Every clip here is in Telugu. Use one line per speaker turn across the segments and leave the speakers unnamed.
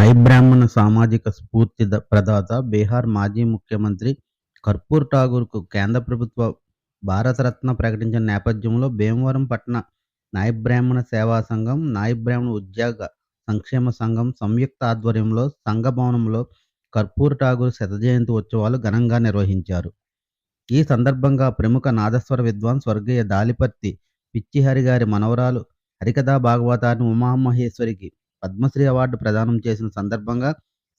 నాయి బ్రాహ్మణ సామాజిక స్ఫూర్తి ప్రదాత, బీహార్ మాజీ ముఖ్యమంత్రి కర్పూర్ ఠాగూర్కు కేంద్ర ప్రభుత్వ భారతరత్న ప్రకటించిన నేపథ్యంలో భీమవరం పట్టణ నాయి బ్రాహ్మణ సేవా సంఘం, నాయి బ్రాహ్మణ ఉద్యోగ సంక్షేమ సంఘం సంయుక్త ఆధ్వర్యంలో సంఘ భవనంలో కర్పూర్ ఠాగూర్ శత జయంతి ఉత్సవాలు ఘనంగా నిర్వహించారు. ఈ సందర్భంగా ప్రముఖ నాదస్వర విద్వాన్ స్వర్గీయ దాలిపర్తి పిచ్చిహరి గారి మనవరాలు హరికథా భాగవతాన్ని ఉమామహేశ్వరికి పద్మశ్రీ అవార్డు ప్రదానం చేసిన సందర్భంగా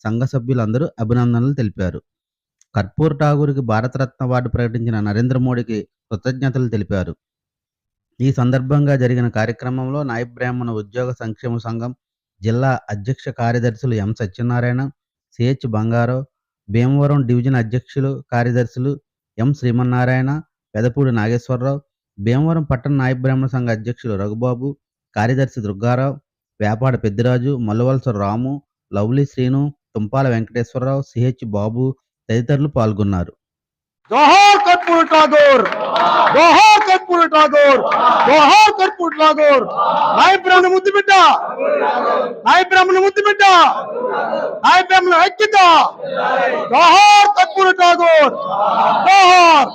సంఘ సభ్యులందరూ అభినందనలు తెలిపారు. కర్పూర్ ఠాగూర్కి భారతరత్న అవార్డు ప్రకటించిన నరేంద్ర మోడీకి కృతజ్ఞతలు తెలిపారు. ఈ సందర్భంగా జరిగిన కార్యక్రమంలో నాయి బ్రాహ్మణ ఉద్యోగ సంక్షేమ సంఘం జిల్లా అధ్యక్ష కార్యదర్శులు ఎం సత్యనారాయణ, సిహెచ్ బంగారావు, భీమవరం డివిజన్ అధ్యక్షులు కార్యదర్శులు ఎం శ్రీమన్నారాయణ, పెదపూడి నాగేశ్వరరావు, భీమవరం పట్టణ నాయి బ్రాహ్మణ సంఘ అధ్యక్షులు రఘుబాబు, కార్యదర్శి దుర్గారావు, వేపాడ పెద్దిరాజు, మల్లువలస రాము, లవ్లీ శ్రీను, తుంపాల వెంకటేశ్వరరావు, సిహెచ్ బాబు తదితరులు పాల్గొన్నారు.
జోహార్ కర్పూర్ ఠాగూర్, జోహార్ కర్పూర్ ఠాగూర్, జోహార్ కర్పూర్ ఠాగూర్. నాయి బ్రాహ్మణ ముద్దు బిడ్డ, నాయి బ్రాహ్మణ ముద్దు బిడ్డ, నాయి బ్రాహ్మణ ఐక్యత. జోహార్ కర్పూర్ ఠాగూర్, జోహార్.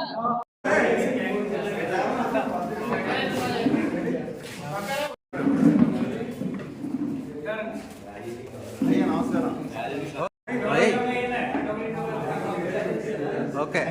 ఓకే.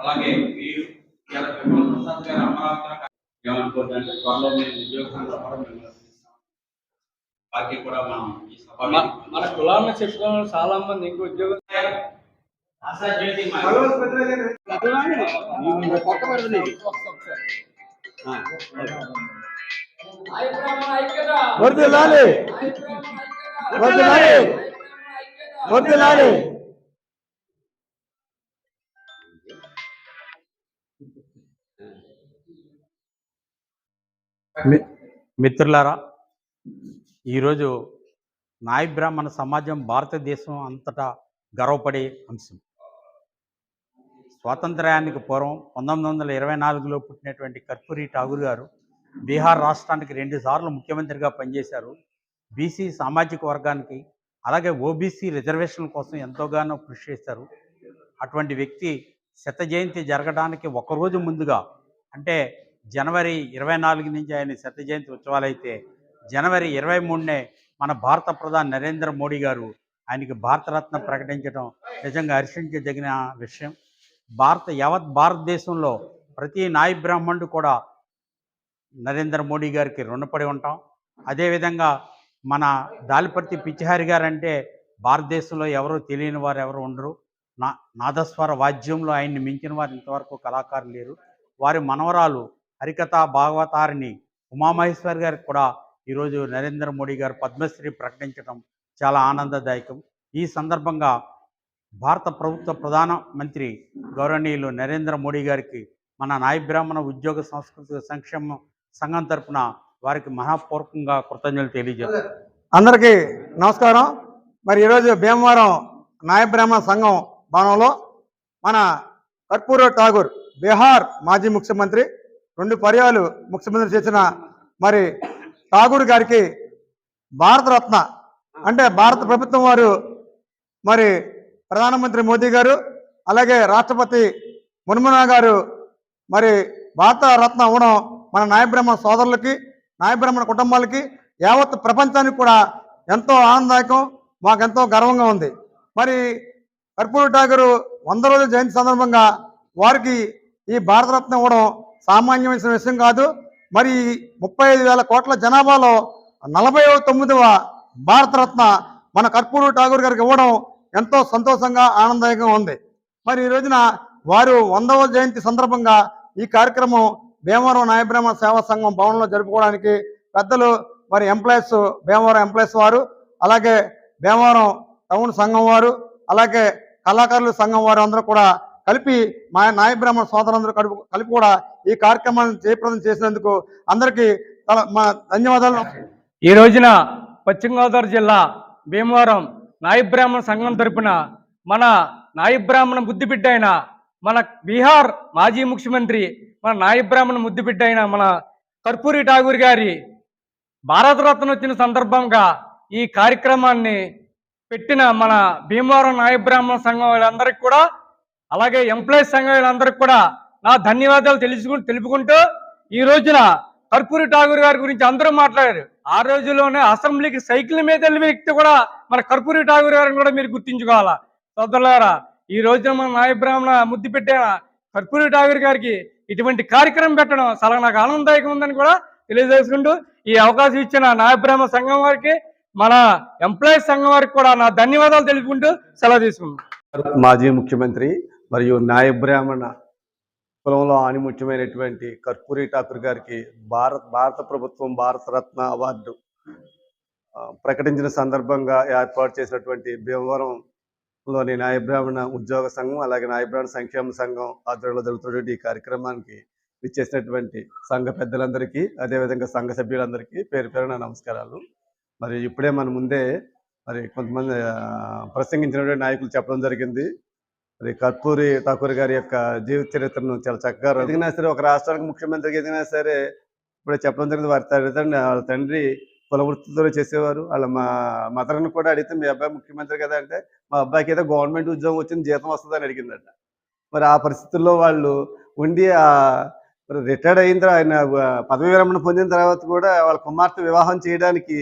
అలాగే మీరు ప్రసాద్ గారు అమరావతి ఏమనుకోవద్దంటే త్వరలో మేము ఉద్యోగంలో కూడా మేము బాకీ కూడా మనం ఈ సభ
మన కులాన్ని చెప్పుకోవడం చాలా మంది ఇంకో ఉద్యోగం
వర్ధిల్లాలి, వర్ధిల్లాలి, వర్ధిల్లాలి.
మిత్రులారా, ఈరోజు నాయి బ్రాహ్మణ సమాజం భారతదేశం అంతటా గర్వపడే అంశం. స్వాతంత్ర్యానికి పూర్వం 1924లో పుట్టినటువంటి కర్పూరి ఠాగూర్ గారు బీహార్ రాష్ట్రానికి 2 సార్లు ముఖ్యమంత్రిగా పనిచేశారు. బీసీ సామాజిక వర్గానికి అలాగే ఓబీసీ రిజర్వేషన్ల కోసం ఎంతోగానో కృషి చేశారు. అటువంటి వ్యక్తి శత జయంతి జరగడానికి ఒకరోజు ముందుగా, అంటే జనవరి 24 నుంచి ఆయన శత జయంతి ఉత్సవాలు అయితే జనవరి 23నే మన భారత ప్రధాని నరేంద్ర మోడీ గారు ఆయనకి భారతరత్న ప్రకటించడం నిజంగా హర్షించదగిన విషయం. యావత్ భారతదేశంలో ప్రతి నాయి బ్రాహ్మణుడు కూడా నరేంద్ర మోడీ గారికి రుణపడి ఉంటాం. అదేవిధంగా మన దాలిపర్తి పిచ్చిహరి గారు అంటే భారతదేశంలో ఎవరు తెలియని వారు ఎవరు ఉండరు. నాదస్వర వాద్యంలో ఆయన్ని మించిన వారు ఇంతవరకు కళాకారులు లేరు. వారి మనవరాలు హరికథా భాగవతారిని ఉమామహేశ్వర్ గారికి కూడా ఈరోజు నరేంద్ర మోడీ గారు పద్మశ్రీ ప్రకటించడం చాలా ఆనందదాయకం. ఈ సందర్భంగా భారత ప్రభుత్వ ప్రధానమంత్రి గౌరవనీయులు నరేంద్ర మోడీ గారికి మన నాయి బ్రాహ్మణ ఉద్యోగ సంస్కృతి సంక్షేమ సంఘం తరఫున వారికి మహాపూర్వకంగా కృతజ్ఞతలు తెలియజేస్తారు.
అందరికీ నమస్కారం. మరి ఈరోజు భీమవరం నాయి బ్రాహ్మణ సంఘం భవనంలో మన కర్పూర్ ఠాగూర్, బీహార్ మాజీ ముఖ్యమంత్రి, 2 పర్యాలు ముఖ్యమంత్రి చేసిన మరి ఠాగూర్ గారికి భారతరత్న, అంటే భారత ప్రభుత్వం వారు, మరి ప్రధానమంత్రి మోదీ గారు అలాగే రాష్ట్రపతి ముర్ము గారు మరి భారతరత్న అవ్వడం మన నాయి బ్రాహ్మణ సోదరులకి, నాయి బ్రాహ్మణ కుటుంబాలకి, యావత్ ప్రపంచానికి కూడా ఎంతో ఆనందదాయకం, మాకెంతో గర్వంగా ఉంది. మరి కర్పూర్ ఠాగూర్ 100 రోజుల జయంతి సందర్భంగా వారికి ఈ భారతరత్న ఇవ్వడం సామాన్యమైన విషయం కాదు. మరి 35,000 కోట్ల జనాభాలో 49వ భారతరత్న మన కర్పూర్ ఠాగూర్ గారికి ఇవ్వడం ఎంతో సంతోషంగా ఆనందదాయకంగా ఉంది. మరి ఈ రోజున వారు 100వ జయంతి సందర్భంగా ఈ కార్యక్రమం భీమవరం నాయి బ్రాహ్మణ సేవా సంఘం భవనంలో జరుపుకోవడానికి పెద్దలు, మరి ఎంప్లాయీస్, భీమవరం ఎంప్లాయీస్ వారు, అలాగే భీమవరం టౌన్ సంఘం వారు, అలాగే కళాకారుల సంఘం వారు అందరూ కూడా కలిపి మా నాయ బ్రాహ్మణ సోదరులందరూ కలిపి కూడా ఈ కార్యక్రమాన్ని జయప్రదం చేసినందుకు అందరికీ మా ధన్యవాదాలు.
ఈ రోజున పశ్చిమ గోదావరి జిల్లా భీమవరం నాయ బ్రాహ్మణ సంఘం తరపున మన నాయ బ్రాహ్మణ ముద్దుబిడ్డ అయిన మన బీహార్ మాజీ ముఖ్యమంత్రి మన నాయ బ్రాహ్మణ ముద్దుబిడ్డ అయిన మన కర్పూరి ఠాగూర్ గారి భారతరత్న వచ్చిన సందర్భంగా ఈ కార్యక్రమాన్ని పెట్టిన మన భీమవరం నాయ బ్రాహ్మణ సంఘం వాళ్ళందరికీ కూడా, అలాగే ఎంప్లాయీస్ సంఘం వాళ్ళందరికీ కూడా నా ధన్యవాదాలు తెలుపుకుంటూ, ఈ రోజున కర్పూరి ఠాగూర్ గారి గురించి అందరూ మాట్లాడారు. ఆ రోజుల్లోనే అసెంబ్లీకి సైకిల్ మీద వెళ్ళిన వ్యక్తి కూడా మన కర్పూరి ఠాగూర్ గారిని కూడా మీరు గుర్తించుకోవాలా సోదరులారా. ఈ రోజున మన నాయ బ్రాహ్మణ ముద్దు పెట్టిన కర్పూరి ఠాగూర్ గారికి ఇటువంటి కార్యక్రమం పెట్టడం చాలా నాకు ఆనందదాయకం ఉందని కూడా తెలియజేసుకుంటూ, ఈ అవకాశం ఇచ్చిన నాయ బ్రాహ్మణ సంఘం వారికి, మన ఎంప్లాయీస్ సంఘం వారికి కూడా నా ధన్యవాదాలు తెలుపుకుంటూ సెలవు తీసుకుంటాం.
మాజీ ముఖ్యమంత్రి మరియు నాయ బ్రాహ్మణ కులంలో ఆనిముత్యమైనటువంటి కర్పూరి ఠాకూర్ గారికి భారత ప్రభుత్వం భారతరత్న అవార్డు ప్రకటించిన సందర్భంగా ఏర్పాటు చేసినటువంటి భీమవరంలోని నాయ బ్రాహ్మణ ఉద్యోగ సంఘం, అలాగే నాయ బ్రాహ్మణ సంక్షేమ సంఘం ఆధ్వర్యంలో జరుగుతున్నటువంటి ఈ కార్యక్రమానికి ఇచ్చేసినటువంటి సంఘ పెద్దలందరికీ, అదేవిధంగా సంఘ సభ్యులందరికీ పేరు పేరున నమస్కారాలు. మరి ఇప్పుడే మన ముందే మరి కొంతమంది ప్రసంగించినటువంటి నాయకులు చెప్పడం జరిగింది. మరి కర్పూరి ఠాకూర్ గారి యొక్క జీవిత చరిత్రను చాలా చక్కగా ఎదిగినా సరే, ఒక రాష్ట్రానికి ముఖ్యమంత్రికి ఎదిగినా సరే ఇప్పుడే చెప్పడం జరిగింది. వాళ్ళ తండ్రి కుల వృత్తితో చేసేవారు. వాళ్ళ మదర్ని కూడా అడిగితే మీ అబ్బాయి ముఖ్యమంత్రి కదా అంటే, మా అబ్బాయికి ఏదో గవర్నమెంట్ ఉద్యోగం వచ్చింది, జీతం వస్తుందని అడిగిందట. మరి ఆ పరిస్థితుల్లో వాళ్ళు ఉండి రిటైర్డ్ అయిన తర్వాత, ఆయన పదవి విరమణ పొందిన తర్వాత కూడా వాళ్ళ కుమార్తె వివాహం చేయడానికి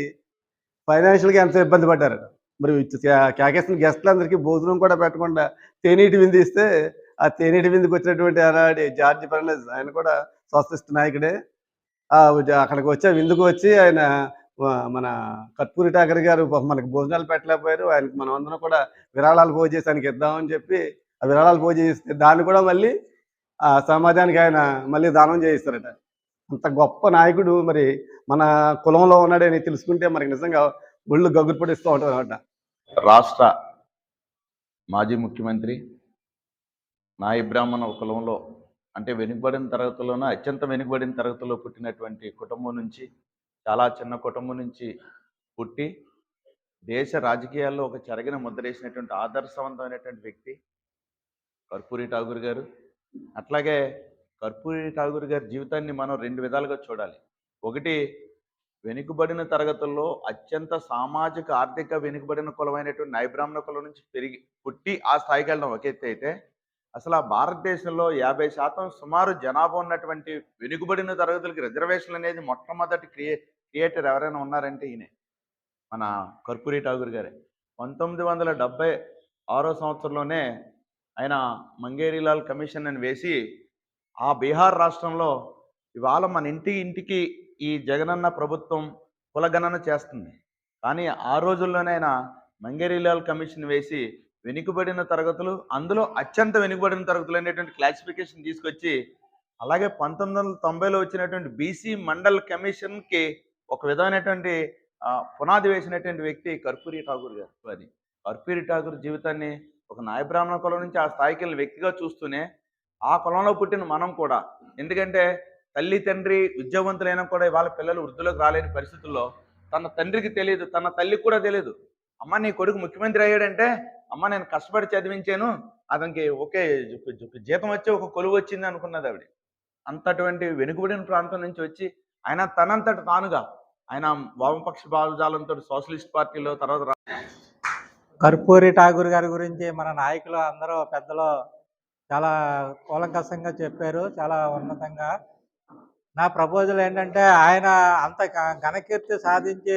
ఫైనాన్షియల్గా ఎంతో ఇబ్బంది పడ్డారు. మరి క్యాకేసిన గెస్టులందరికీ భోజనం కూడా పెట్టకుండా తేనీటి విందు ఇస్తే, ఆ తేనీటి విందుకు వచ్చినటువంటి ఆనాడి జార్జ్ ఫెర్నాండెజ్, ఆయన కూడా సోషలిస్ట్ నాయకుడే. అక్కడికి వచ్చి విందుకు వచ్చి ఆయన మన కర్పూరి ఠాకూర్ గారు మనకి భోజనాలు పెట్టలేకపోయారు. ఆయనకి మనం అందరం కూడా విరాళాలు పోగు చేసి ఆయనకి ఇద్దామని చెప్పి ఆ విరాళాలు పోగు చేస్తే దాన్ని కూడా మళ్ళీ సమాజానికి ఆయన మళ్ళీ దానం చేయిస్తారట. అంత గొప్ప నాయకుడు మరి మన కులంలో ఉన్నాడని తెలుసుకుంటే మనకి నిజంగా ఒళ్ళు గగురు పొడిస్తూ ఉంటుంది అనమాట.
రాష్ట్ర మాజీ ముఖ్యమంత్రి నాయ బ్రాహ్మణ కులంలో, అంటే వెనుకబడిన తరగతుల్లోనూ అత్యంత వెనుకబడిన తరగతుల్లో పుట్టినటువంటి కుటుంబం నుంచి, చాలా చిన్న కుటుంబం నుంచి పుట్టి దేశ రాజకీయాల్లో ఒక చెరగిన ముద్రేసినటువంటి ఆదర్శవంతమైనటువంటి వ్యక్తి కర్పూరి ఠాగూర్ గారు. అట్లాగే కర్పూరి ఠాగూర్ గారి జీవితాన్ని మనం రెండు విధాలుగా చూడాలి. ఒకటి, వెనుకబడిన తరగతుల్లో అత్యంత సామాజిక ఆర్థిక వెనుకబడిన కులమైనటువంటి నాయ బ్రాహ్మణ కులం నుంచి పుట్టి ఆ స్థాయికి వెళ్ళడం ఒక ఎత్తు అయితే, అసలు ఆ భారతదేశంలో 50% సుమారు జనాభా ఉన్నటువంటి వెనుకబడిన తరగతులకి రిజర్వేషన్ అనేది మొట్టమొదటి క్రియేటర్ ఎవరైనా ఉన్నారంటే ఈయనే, మన కర్పూరి ఠాగూర్ గారే. 1976 సంవత్సరంలోనే ఆయన మంగేరీలాల్ కమిషన్ అని వేసి ఆ బీహార్ రాష్ట్రంలో ఇవాళ మన ఇంటికి ఈ జగనన్న ప్రభుత్వం కులగణన చేస్తుంది. కానీ ఆ రోజుల్లోనే ఆయన మంగేరీలాల్ కమిషన్ వేసి వెనుకబడిన తరగతులు, అందులో అత్యంత వెనుకబడిన తరగతులు అనేటువంటి క్లాసిఫికేషన్ తీసుకొచ్చి, అలాగే 1990లో వచ్చినటువంటి బీసీ మండల్ కమిషన్కి ఒక విధమైనటువంటి పునాది వేసినటువంటి వ్యక్తి కర్పూరి ఠాగూర్ గారు. అది కర్పూరి ఠాగూర్ జీవితాన్ని ఒక నాయ బ్రాహ్మణ కులం నుంచి ఆ స్థాయికి వెళ్ళి వ్యక్తిగా చూస్తూనే, ఆ కులంలో పుట్టిన మనం కూడా, ఎందుకంటే తల్లి తండ్రి విద్యావంతులైనా కూడా ఇవాళ పిల్లలు వృద్ధులకు రాలేని పరిస్థితుల్లో తన తండ్రికి తెలియదు, తన తల్లికి కూడా తెలియదు. అమ్మ నీ కొడుకు ముఖ్యమంత్రి అయ్యాడంటే, అమ్మ నేను కష్టపడి చదివించాను, అతనికి ఒకే జీతం వచ్చి ఒక కొలువు వచ్చింది అనుకున్నది ఆవిడ. అంతటువంటి వెనుకబడిన ప్రాంతం నుంచి వచ్చి ఆయన తనంతట తానుగా ఆయన వామపక్ష భావజాలంతో సోషలిస్ట్ పార్టీలో, తర్వాత
కర్పూరి ఠాగూర్ గారి గురించి మన నాయకులు అందరూ పెద్దలు చాలా కూలంకషంగా చెప్పారు, చాలా ఉన్నతంగా. నా ప్రపోజల్ ఏంటంటే, ఆయన అంత ఘనకీర్తి సాధించి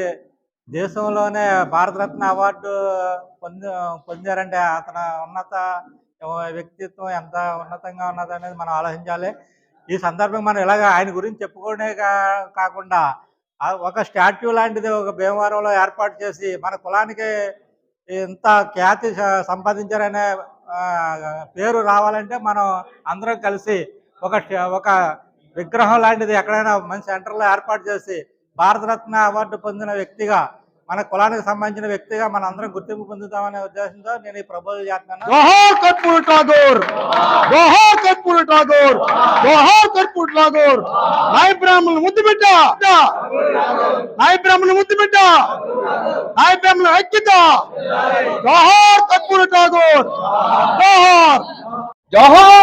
దేశంలోనే భారతరత్న అవార్డు పొందారంటే అతని ఉన్నత వ్యక్తిత్వం ఎంత ఉన్నతంగా ఉన్నదనేది మనం ఆలోచించాలి. ఈ సందర్భంగా మనం ఇలాగ ఆయన గురించి చెప్పుకోవడమే కాకుండా ఒక స్టాట్యూ లాంటిది ఒక భీమవరంలో ఏర్పాటు చేసి మన కులానికి ఇంత ఖ్యాతి సంపాదించారనే పేరు రావాలంటే మనం అందరం కలిసి ఒక విగ్రహం లాంటిది ఎక్కడైనా మంచి సెంటర్లో ఏర్పాటు చేసి భారతరత్న అవార్డు పొందిన వ్యక్తిగా
మన కులానికి సంబంధించిన వ్యక్తిగా మన అందరం గుర్తింపు పొందుతామనే ఉద్దేశంతో నేను ఈ ప్రపోజల్ చేస్తున్నాను.
జోహార్ కర్పూర్ ఠాగూర్, జోహార్ కర్పూర్ ఠాగూర్, జోహార్ కర్పూర్ ఠాగూర్. నాయ బ్రాహ్మణులు ముద్దు బిడ్డ, నాయ బ్రాహ్మణులు ముద్దు బిడ్డ, నాయ బ్రాహ్మణుల ఐక్యత. జోహార్ కర్పూర్ ఠాగూర్, జోహార్.
జోహార్